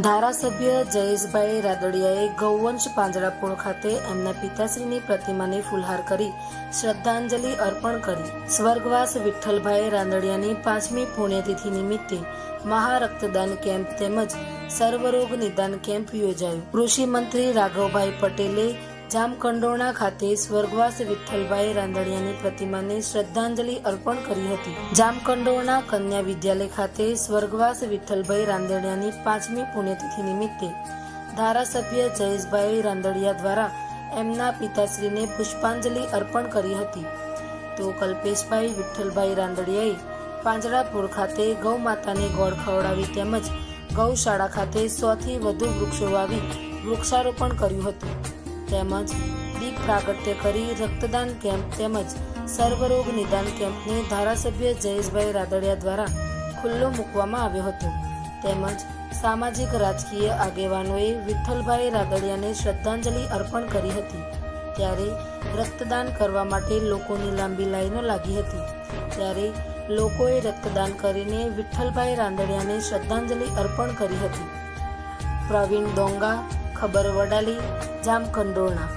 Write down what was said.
ધારાસભ્ય જયેશભાઈ રાદડિયાએ ગૌવંશ પાંજરાપોળ ખાતે એમના પિતાશ્રીની પ્રતિમાને ફૂલહાર કરી શ્રદ્ધાંજલિ અર્પણ કરી. સ્વર્ગવાસ વિઠ્ઠલભાઈ રાદડિયાની 5મી પુણ્યતિથિ નિમિત્તે મહારક્તદાન કેમ્પ તેમજ સર્વરોગ નિદાન કેમ્પ યોજાયો. કૃષિ મંત્રી રાઘવભાઈ પટેલે જામકંડોરણા ખાતે સ્વર્ગવાસ વિઠ્ઠલભાઈ રાદડિયાની પ્રતિમાને શ્રદ્ધાંજલિ અર્પણ કરી હતી. જામકંડોરણા કન્યા વિદ્યાલય ખાતે સ્વર્ગવાસ વિઠ્ઠલભાઈ રાદડિયાની 5મી પુણ્યતિથિ નિમિત્તે ધારાસભ્ય જયેશભાઈ રાદડિયા દ્વારા એમના પિતાશ્રીને પુષ્પાંજલિ અર્પણ કરી હતી. તો કલ્પેશભાઈ વિઠ્ઠલભાઈ રાદડિયાએ પાંજરાપોળ ખાતે ગૌ માતાને ગોળ ખવડાવી તેમજ ગૌશાળા ખાતે 100થી વધુ વૃક્ષો વાવી વૃક્ષારોપણ કર્યું હતું. તેમજ દીપ પ્રાગટ્ય કરી રક્તદાન કેમ્પ તેમજ સર્વરોગ નિદાન કેમ્પને ધારાસભ્ય જયેશભાઈ રાદડિયા દ્વારા ખુલ્લો મૂકવામાં આવ્યો હતો. તેમજ સામાજિક રાજકીય આગેવાનોએ વિઠ્ઠલભાઈ રાદડિયાને શ્રદ્ધાંજલિ અર્પણ કરી હતી. ત્યારે રક્તદાન કરવા માટે લોકોની લાંબી લાઈનો લાગી હતી. ત્યારે લોકોએ રક્તદાન કરીને વિઠ્ઠલભાઈ રાદડિયાને શ્રદ્ધાંજલિ અર્પણ કરી હતી. પ્રવીણ ડોંગા, ખબર વડાલી, જામકંડોરણા.